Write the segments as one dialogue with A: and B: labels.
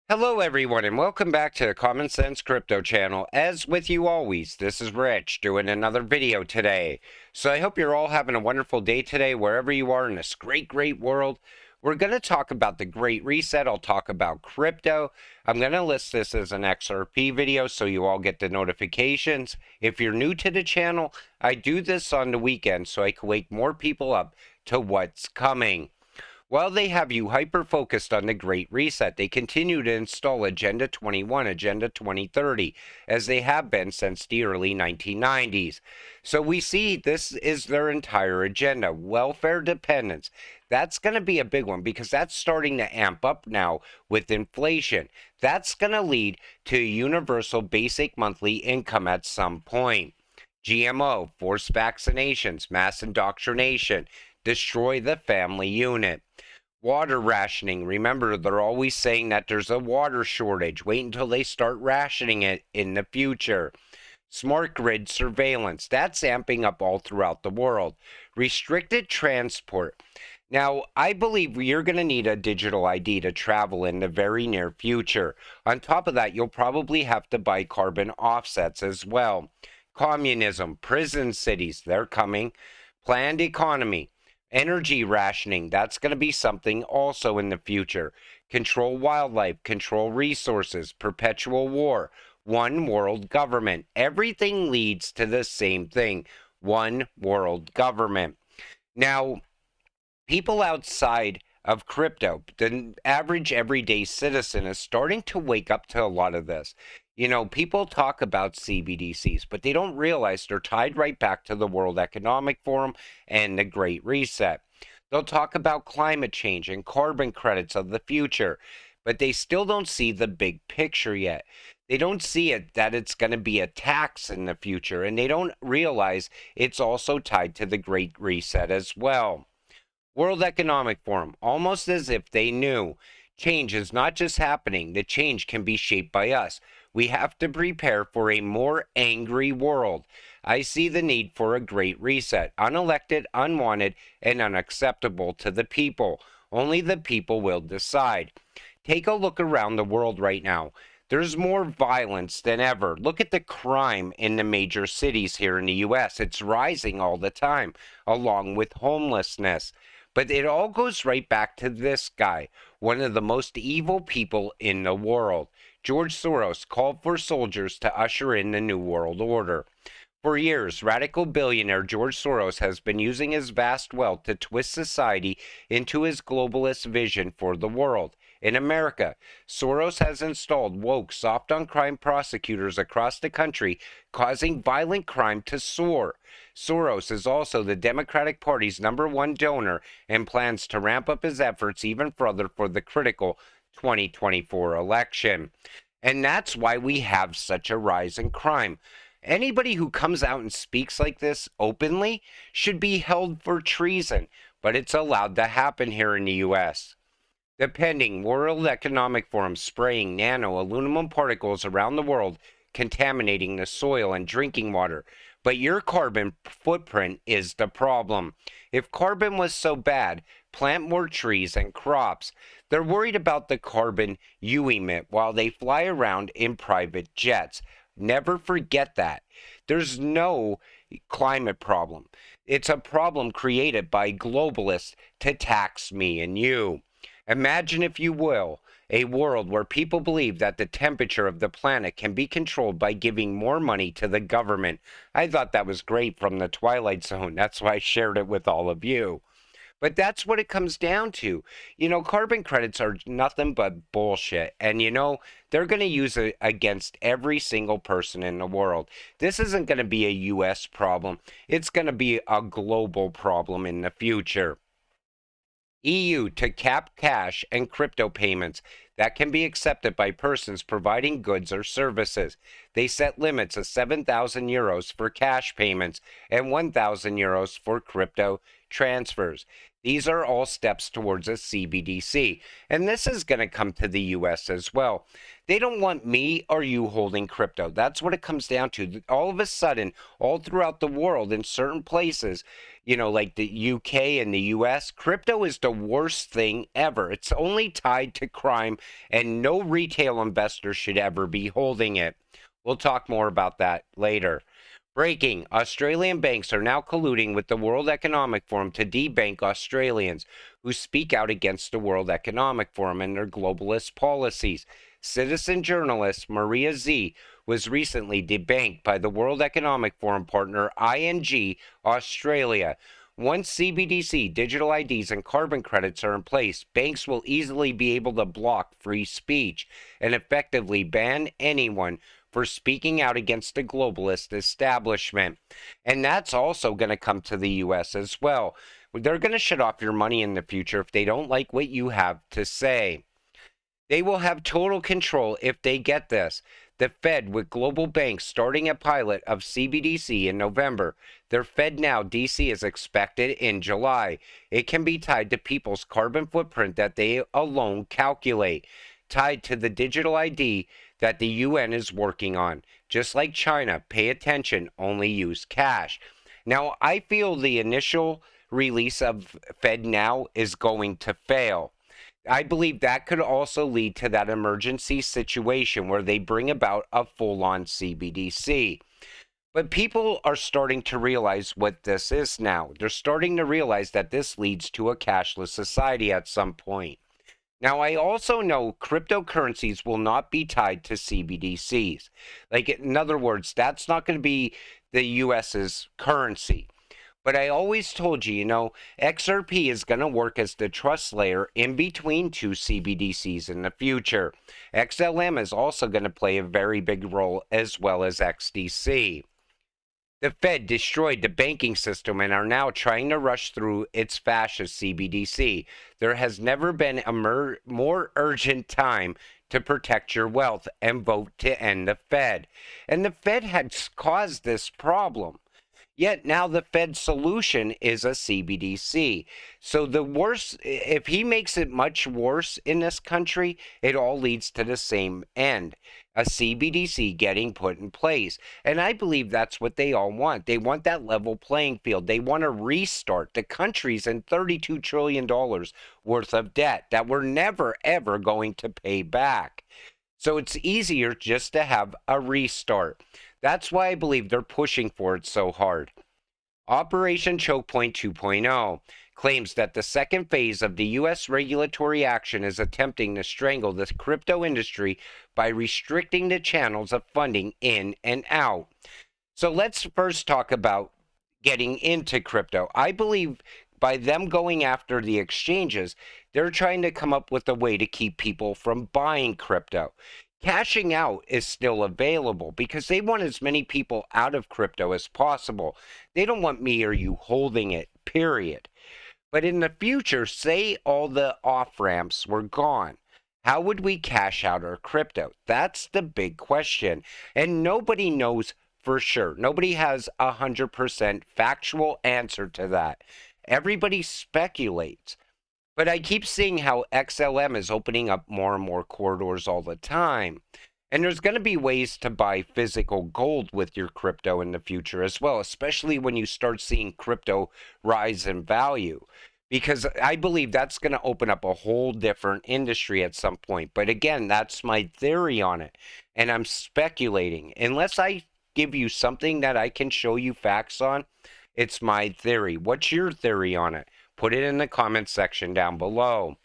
A: Hello, everyone, and welcome back to the Common Sense Crypto channel. As with you always, this is Rich doing another video today. So I hope you're all having a wonderful day today, wherever you are in this great world. We're going to talk about the Great Reset. I'll talk about crypto. I'm going to list this as an XRP video so you all get the notifications. If you're new to the channel, I do this on the weekend so I can wake more people up to what's coming. While they have you hyper-focused on the Great Reset, they continue to install Agenda 21, Agenda 2030, as they have been since the early 1990s. So we see this is their entire agenda. Welfare dependence. That's going to be a big one because that's starting to amp up now with inflation. That's going to lead to universal basic monthly income at some point. GMO, forced vaccinations, mass indoctrination, destroy the family unit. Water rationing. Remember, they're always saying that there's a water shortage. Wait until they start rationing it in the future. Smart grid surveillance. That's amping up all throughout the world. Restricted transport. Now, I believe you're going to need a digital ID to travel in the very near future. On top of that, you'll probably have to buy carbon offsets as well. Communism, prison cities, they're coming. Planned economy. Energy rationing, that's going to be something also in the future. Control wildlife, control resources, perpetual war, one world government. Everything leads to the same thing, one world government. Now, people outside of crypto, the average everyday citizen is starting to wake up to a lot of this. You know, people talk about CBDCs, but they don't realize they're tied right back to the World Economic Forum and the Great Reset. They'll talk about climate change and carbon credits of the future, but they still don't see the big picture yet. They don't see it that it's going to be a tax in the future, and they don't realize it's also tied to the Great Reset as well. World Economic Forum, almost as if they knew. Change is not just happening, the change can be shaped by us. We have to prepare for a more angry world. I see the need for a great reset, unelected, unwanted, and unacceptable to the people. Only the people will decide. Take a look around the world right now. There's more violence than ever. Look at the crime in the major cities here in the U.S. It's rising all the time, along with homelessness. But it all goes right back to this guy, one of the most evil people in the world. George Soros called for soldiers to usher in the New World Order. For years, radical billionaire George Soros has been using his vast wealth to twist society into his globalist vision for the world. In America, Soros has installed woke, soft on crime prosecutors across the country, causing violent crime to soar. Soros is also the Democratic Party's #1 donor and plans to ramp up his efforts even further for the critical 2024 election. And that's why we have such a rise in crime. Anybody who comes out and speaks like this openly should be held for treason, but it's allowed to happen here in the U.S. The pending World Economic Forum spraying nano aluminum particles around the world, contaminating the soil and drinking water. But your carbon footprint is the problem. If carbon was so bad, plant more trees and crops. They're worried about the carbon you emit while they fly around in private jets. Never forget that. There's no climate problem. It's a problem created by globalists to tax me and you. Imagine, if you will, a world where people believe that the temperature of the planet can be controlled by giving more money to the government. I thought that was great from the Twilight Zone. That's why I shared it with all of you. But that's what it comes down to. You know, carbon credits are nothing but bullshit. And, you know, they're going to use it against every single person in the world. This isn't going to be a U.S. problem. It's going to be a global problem in the future. EU to cap cash and crypto payments that can be accepted by persons providing goods or services. They set limits of 7,000 euros for cash payments and 1,000 euros for crypto transfers. These are all steps towards a CBDC, and this is going to come to the US as well. They don't want me or you holding crypto. That's what it comes down to. All of a sudden, all throughout the world, in certain places, like the UK and the US, crypto is the worst thing ever. It's only tied to crime, and no retail investor should ever be holding it. We'll talk more about that later. Breaking: Australian banks are now colluding with the World Economic Forum to debank Australians who speak out against the World Economic Forum and their globalist policies. Citizen journalist Maria Z was recently debanked by the World Economic Forum partner ING Australia. Once CBDC, digital IDs, and carbon credits are in place, banks will easily be able to block free speech and effectively ban anyone for speaking out against the globalist establishment. And that's also going to come to the US as well. They're going to shut off your money in the future if they don't like what you have to say. They will have total control if they get this. The Fed, with global banks starting a pilot of CBDC in November. Their FedNow DC is expected in July. It can be tied to people's carbon footprint that they alone calculate, tied to the digital ID that the UN is working on. Just like China, pay attention, only use cash. Now, I feel the initial release of FedNow is going to fail. I believe that could also lead to that emergency situation where they bring about a full-on CBDC. But people are starting to realize what this is now. They're starting to realize that this leads to a cashless society at some point. Now, I also know cryptocurrencies will not be tied to CBDCs. Like, in other words, that's not going to be the US's currency. But I always told you, XRP is going to work as the trust layer in between two CBDCs in the future. XLM is also going to play a very big role, as well as XDC. The Fed destroyed the banking system and are now trying to rush through its fascist CBDC. There has never been a more urgent time to protect your wealth and vote to end the Fed. And the Fed had caused this problem. Yet now the Fed's solution is a CBDC. So the worst, if he makes it much worse in this country, it all leads to the same end. A CBDC getting put in place. And I believe that's what they all want. They want that level playing field. They want to restart. The country's in $32 trillion worth of debt that we're never, ever going to pay back. So it's easier just to have a restart. That's why I believe they're pushing for it so hard. Operation Choke Point 2.0 claims that the second phase of the U.S. regulatory action is attempting to strangle the crypto industry by restricting the channels of funding in and out. So let's first talk about getting into crypto. I believe by them going after the exchanges, they're trying to come up with a way to keep people from buying crypto. Cashing out is still available because they want as many people out of crypto as possible. They don't want me or you holding it, period. But in the future, say all the off-ramps were gone. How would we cash out our crypto? That's the big question. And nobody knows for sure. Nobody has 100% factual answer to that. Everybody speculates. But I keep seeing how XLM is opening up more and more corridors all the time. And there's going to be ways to buy physical gold with your crypto in the future as well, especially when you start seeing crypto rise in value. Because I believe that's going to open up a whole different industry at some point. But again, that's my theory on it. And I'm speculating. Unless I give you something that I can show you facts on, it's my theory. What's your theory on it? Put it in the comment section down below.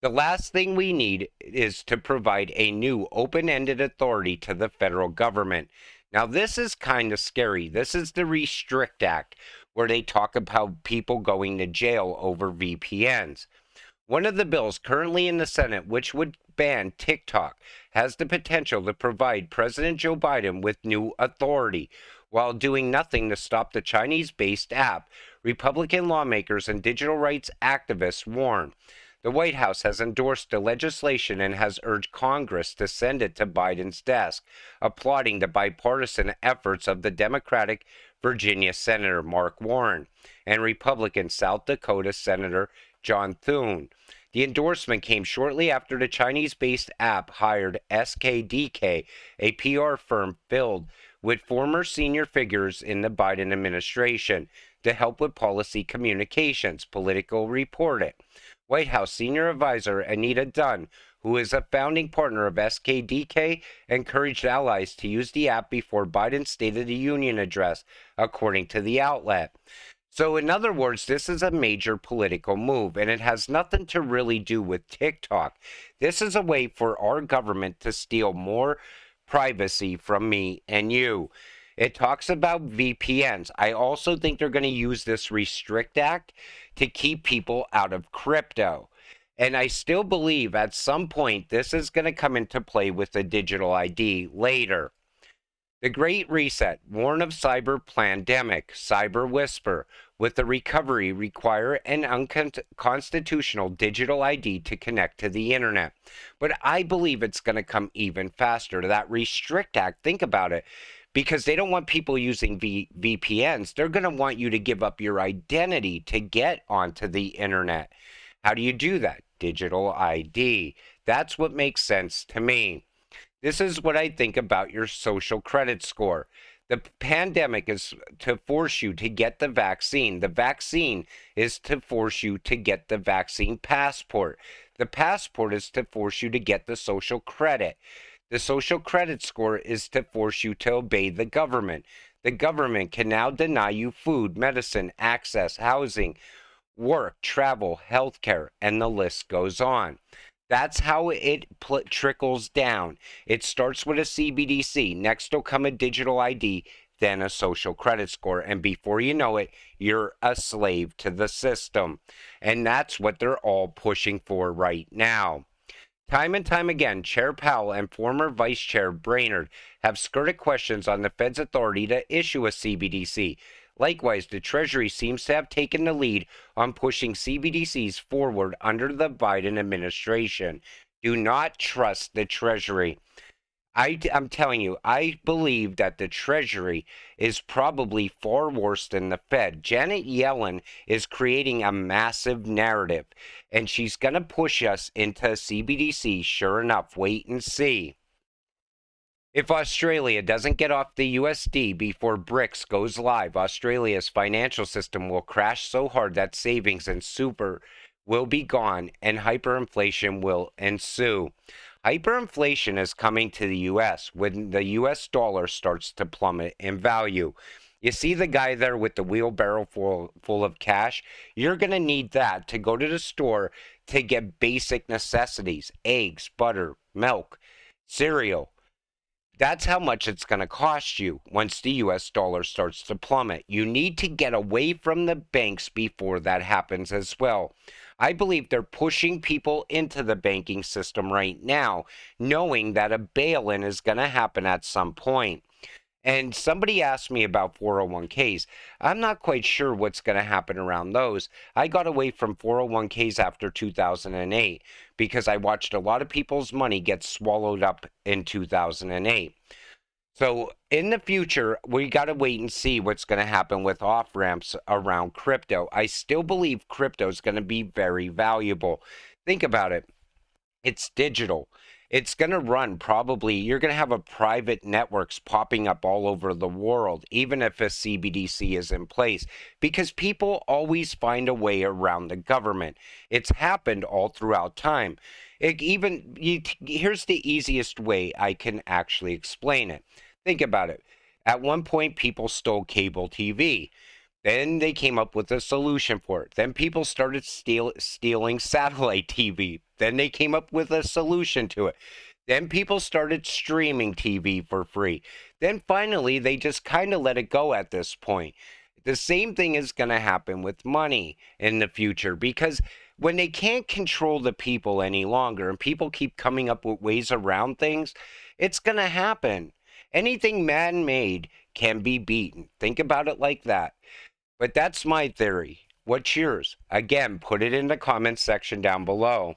A: The last thing we need is to provide a new open-ended authority to the federal government. Now, this is kind of scary. This is the Restrict Act, where they talk about people going to jail over VPNs. One of the bills currently in the Senate, which would ban TikTok, has the potential to provide President Joe Biden with new authority, while doing nothing to stop the Chinese-based app. Republican lawmakers and digital rights activists warn The White House has endorsed the legislation and has urged Congress to send it to Biden's desk, applauding the bipartisan efforts of the Democratic Virginia Senator Mark Warren and Republican South Dakota Senator John Thune. The endorsement came shortly after the Chinese-based app hired SKDK, a PR firm filled with former senior figures in the Biden administration, to help with policy communications, Politico reported. White House senior advisor Anita Dunn, who is a founding partner of SKDK, encouraged allies to use the app before Biden's State of the Union address, according to the outlet. So, in other words, this is a major political move, and it has nothing to really do with TikTok. This is a way for our government to steal more privacy from me and you. It talks about VPNs. I also think they're going to use this Restrict Act to keep people out of crypto. And I still believe at some point this is going to come into play with the digital ID later. The Great Reset, warn of cyber pandemic, cyber whisper, with the recovery require an unconstitutional digital ID to connect to the internet. But I believe it's going to come even faster. That Restrict Act, think about it, because they don't want people using VPNs. They're going to want you to give up your identity to get onto the internet. How do you do that? Digital ID. That's what makes sense to me. This is what I think about your social credit score. The pandemic is to force you to get the vaccine. The vaccine is to force you to get the vaccine passport. The passport is to force you to get the social credit. The social credit score is to force you to obey the government. The government can now deny you food, medicine, access, housing, work, travel, healthcare, and the list goes on. That's how it trickles down. It starts with a CBDC. Next will come a digital ID, then a social credit score. And before you know it, you're a slave to the system. And that's what they're all pushing for right now. Time and time again, Chair Powell and former Vice Chair Brainerd have skirted questions on the Fed's authority to issue a CBDC. Likewise, the Treasury seems to have taken the lead on pushing CBDCs forward under the Biden administration. Do not trust the Treasury. I'm telling you, I believe that the Treasury is probably far worse than the Fed. Janet Yellen is creating a massive narrative, and she's going to push us into CBDC. Sure enough, wait and see. If Australia doesn't get off the USD before BRICS goes live, Australia's financial system will crash so hard that savings and super will be gone and hyperinflation will ensue. Hyperinflation is coming to the US when the US dollar starts to plummet in value. You see the guy there with the wheelbarrow full of cash? You're going to need that to go to the store to get basic necessities, eggs, butter, milk, cereal. That's how much it's going to cost you once the US dollar starts to plummet. You need to get away from the banks before that happens as well. I believe they're pushing people into the banking system right now, knowing that a bail-in is going to happen at some point. And somebody asked me about 401ks. I'm not quite sure what's going to happen around those. I got away from 401ks after 2008 because I watched a lot of people's money get swallowed up in 2008. So in the future, we got to wait and see what's going to happen with off-ramps around crypto. I still believe crypto is going to be very valuable. Think about it. It's digital. It's going to run probably, you're going to have a private networks popping up all over the world, even if a CBDC is in place, because people always find a way around the government. It's happened all throughout time. Here's the easiest way I can actually explain it. Think about it. At one point, people stole cable TV. Then they came up with a solution for it. Then people started stealing satellite TV. Then they came up with a solution to it. Then people started streaming TV for free. Then finally, they just kind of let it go at this point. The same thing is going to happen with money in the future, because when they can't control the people any longer and people keep coming up with ways around things, it's going to happen. Anything man-made can be beaten. Think about it like that. But that's my theory. What's yours? Again, put it in the comments section down below.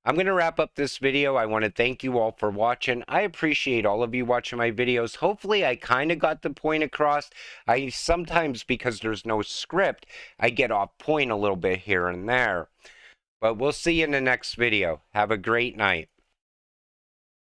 A: I'm going to wrap up this video. I want to thank you all for watching. I appreciate all of you watching my videos. Hopefully I kind of got the point across. I sometimes, because there's no script, I get off point a little bit here and there. But we'll see you in the next video. Have a great night.